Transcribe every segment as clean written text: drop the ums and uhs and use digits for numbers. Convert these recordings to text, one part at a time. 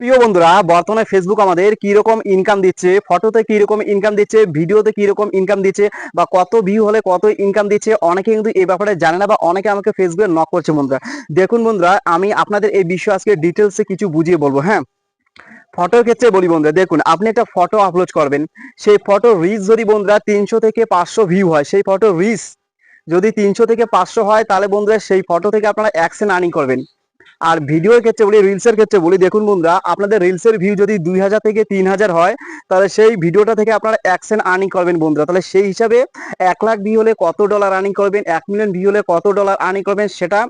প্রিয় বন্ধুরা, বর্তমানে ফেসবুক আমাদের কি রকম ইনকাম দিচ্ছে, ফটোতে কি রকম ইনকাম দিচ্ছে, ভিডিওতে কি রকম ইনকাম দিচ্ছে, বা কত ভিউ হলে কত ইনকাম দিচ্ছে, অনেকে কিন্তু এই ব্যাপারে জানে না, বা অনেকে আমাকে ফেসবুকে নক করছে। বন্ধুরা দেখুন, বন্ধুরা আমি আপনাদের এই বিষয়ে আজকে ডিটেলসে কিছু বুঝিয়ে বলবো। হ্যাঁ, ফটোর ক্ষেত্রে বলি বন্ধুরা, দেখুন আপনি একটা ফটো আপলোড করবেন, সেই ফটো রিচ যদি বন্ধুরা 300 থেকে 500 ভিউ হয়, সেই ফটো রিচ যদি 300 থেকে 500 হয়, তাহলে বন্ধুরা সেই ফটো থেকে আপনারা অ্যাকশন আর্নিং করবেন। আর ভিডিওর ক্ষেত্রে বলি, রিলসের ক্ষেত্রে বলি, দেখুন বন্ধুরা আপনাদের রিলসের ভিউ যদি 2000 থেকে 3000 হয়, তাহলে সেই ভিডিওটা থেকে আপনারা অ্যাকশন আর্নিং করবেন বন্ধুরা। তাহলে সেই হিসাবে 1 লাখ ভিউ হলে কত ডলার আর্নিং করবেন, 1 মিলিয়ন ভিউ হলে কত ডলার আর্নিং করবেন, সেটা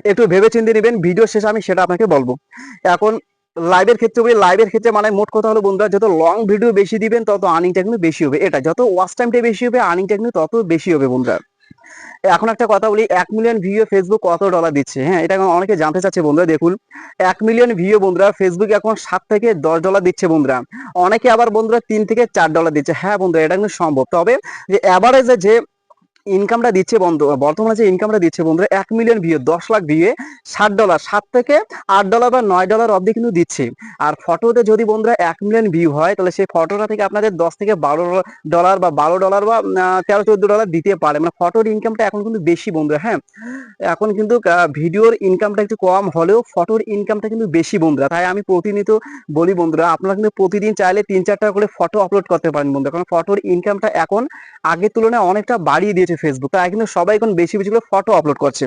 একটু ভেবে চিন্তে নেবেন। ভিডিও শেষে আমি সেটা আপনাকে বলবো। এখন লাইভের ক্ষেত্রে বলি, লাইভের ক্ষেত্রে মানে মোট কথা হলো বন্ধুরা, যত লং ভিডিও বেশি দিবেন তত আর্নিংটা কিন্তু বেশি হবে। এটা যত ওয়াচ টাইমটা বেশি হবে, আর্নিংটা কিন্তু তত বেশি হবে বন্ধুরা। এখন একটা কথা বলি, 1 মিলিয়ন ভিউ ফেসবুক কত ডলার দিচ্ছে? হ্যাঁ, এটা এখন অনেকে জানতে চাচ্ছে বন্ধুরা। দেখুন, 1 মিলিয়ন ভিউ বন্ধুরা ফেসবুক এখন $7 থেকে $10 দিচ্ছে বন্ধুরা। অনেকে আবার বন্ধুরা $3 থেকে $4 দিচ্ছে। হ্যাঁ বন্ধুরা, এটা কিন্তু সম্ভব। তবে যে অ্যাভারেজে যে ইনকামটা দিচ্ছে বন্ধু, বর্তমানে যে ইনকামটা দিচ্ছে বন্ধুরা, 1 মিলিয়ন ভিউ 10 লাখ ভিউ $7, $7 থেকে $8 বা $9 অব্দি কিন্তু দিচ্ছে। আর ফটোতে যদি বন্ধুরা 1 মিলিয়ন ভিউ হয়, তাহলে সেই ফটোটা থেকে আপনাদের $10 থেকে $12 বা $12 বা $13-14 দিতে পারে। মানে ফটোর ইনকামটা এখন কিন্তু বেশি বন্ধুরা। হ্যাঁ, এখন কিন্তু ভিডিওর ইনকামটা একটু কম হলেও ফটোর ইনকামটা কিন্তু বেশি বন্ধুরা। তাই আমি প্রতিনিয়ত বলি বন্ধুরা, আপনারা কিন্তু প্রতিদিন চাইলে 3-4টা করে ফটো আপলোড করতে পারেন বন্ধুরা। কারণ ফটোর ইনকামটা এখন আগের তুলনায় অনেকটা বাড়িয়ে দিয়েছে ফেসবুক। তাই কিন্তু সবাই এখন বেশি বেশি করে ফটো আপলোড করছে।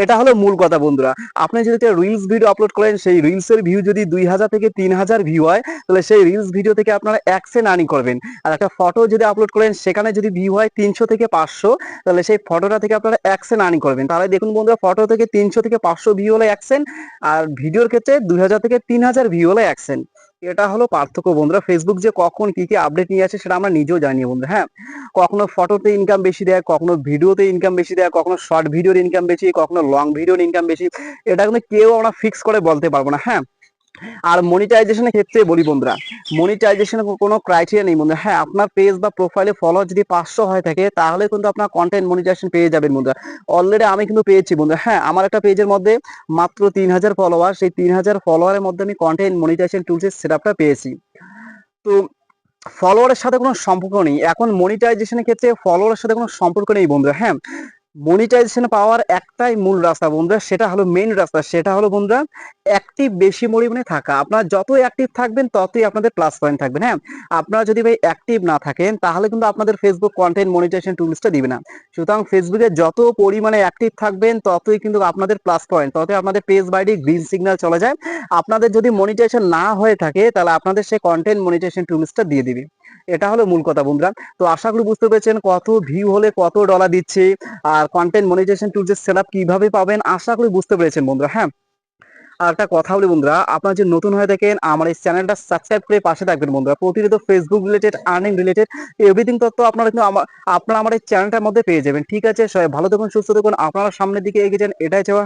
এটা হলো মূল কথা বন্ধুরা। আপনি যদি একটা রিলস ভিডিও আপলোড করেন, সেই রিলসের ভিউ যদি 2000 থেকে 3000 ভিউ হয়, তাহলে সেই রিলস ভিডিও থেকে আপনারা অ্যাকশন আর্নিং করবেন। আর একটা ফটো যদি আপলোড করেন, সেখানে যদি ভিউ হয় 300 থেকে 500, তাহলে সেই ফটোটা থেকে আপনারা অ্যাকশন আর্নিং করবেন। তাহলে দেখুন বন্ধুরা, ফটো থেকে 300 থেকে 500 ভিউ হলে অ্যাকশন, আর ভিডিওর ক্ষেত্রে 2000 থেকে 3000 ভিউ হলে অ্যাকশন। এটা হলো পার্থক্য বন্ধুরা। ফেসবুক যে কখন কি কি আপডেট নিয়ে আসে, সেটা আমরা নিজেও জানি বন্ধুরা। হ্যাঁ, কখনো ফটোতে ইনকাম বেশি দেয়, কখনো ভিডিওতে ইনকাম বেশি দেয়, কখনো শর্ট ভিডিওর ইনকাম বেশি, কখনো লং ভিডিওর ইনকাম বেশি। এটা কিন্তু কেউ আমরা ফিক্স করে বলতে পারবো না। হ্যাঁ, আর মনিটাইজেশনের ক্ষেত্রে বলি বন্ধুরা, মনিটাইজেশনের কোনো ক্রাইটেরিয়া নেই বন্ধুরা। হ্যাঁ, আপনার পেজ বা প্রোফাইলে ফলোয়ার যদি 500 হয়ে থাকে, তাহলে কিন্তু আপনার কন্টেন্ট মনিটাইজেশন পেয়ে যাবেন বন্ধুরা। অলরেডি আমি কিন্তু পেয়েছি বন্ধুরা। হ্যাঁ, আমার একটা পেজের মধ্যে মাত্র 3000 ফলোয়ার, সেই 3000 ফলোয়ারের মধ্যে আমি কন্টেন্ট মনিটাইজেশন টুলসের সেটআপটা পেয়েছি। তো ফলোয়ারের সাথে কোনো সম্পর্ক নেই এখন, মনিটাইজেশনের ক্ষেত্রে ফলোয়ারের সাথে কোনো সম্পর্ক নেই বন্ধুরা। হ্যাঁ, মনিটাইজেশন পাওয়ার একটাই মূল রাস্তা বন্ধুরা, সেটা হলো মেইন রাস্তা, সেটা হলো বন্ধুরা অ্যাক্টিভ বেশি পরিমাণে থাকা। আপনারা যত অ্যাক্টিভ থাকবেন ততই আপনাদের প্লাস পয়েন্ট থাকবেন। হ্যাঁ, আপনারা যদি ভাই অ্যাক্টিভ না থাকেন, তাহলে কিন্তু আপনাদের ফেসবুক কন্টেন্ট মনিটাইজেশন টুলসটা দিবে না। সুতরাং ফেসবুকে যত পরিমাণে অ্যাক্টিভ থাকবেন, ততই কিন্তু আপনাদের প্লাস পয়েন্ট, ততই আপনাদের পেজ বাইডি গ্রিন সিগন্যাল চলে যায়। আপনাদের যদি মনিটাইজেশন না হয়ে থাকে, তাহলে আপনাদের সেই কন্টেন্ট মনিটাইজেশন টুলসটা দিয়ে দিবে। এটা হলো মূল কথা বন্ধুরা। তো আশা করি বুঝতে পেরেছেন কত ভিউ হলে কত ডলার দিচ্ছে, আর কন্টেন্ট মনিটাইজেশন টুলসের সেটআপ কিভাবে পাবেন, আশা করি বুঝতে পেরেছেন বন্ধুরা। হ্যাঁ, আর একটা কথা বলি বন্ধুরা, আপনারা যে নতুন হয়ে থাকেন, আমার এই চ্যানেলটা সাবস্ক্রাইব করে পাশে থাকবেন বন্ধুরা। প্রতিনিয়ত Facebook related, earning related everything তথ্য আপনারা কিন্তু আপনারা আমার এই চ্যানেলটার মধ্যে পেয়ে যাবেন। ঠিক আছে, সবাই ভালো থাকুন, সুস্থ থাকুন, আপনারা সামনের দিকে এগিয়ে যান, এটাই চাওয়া।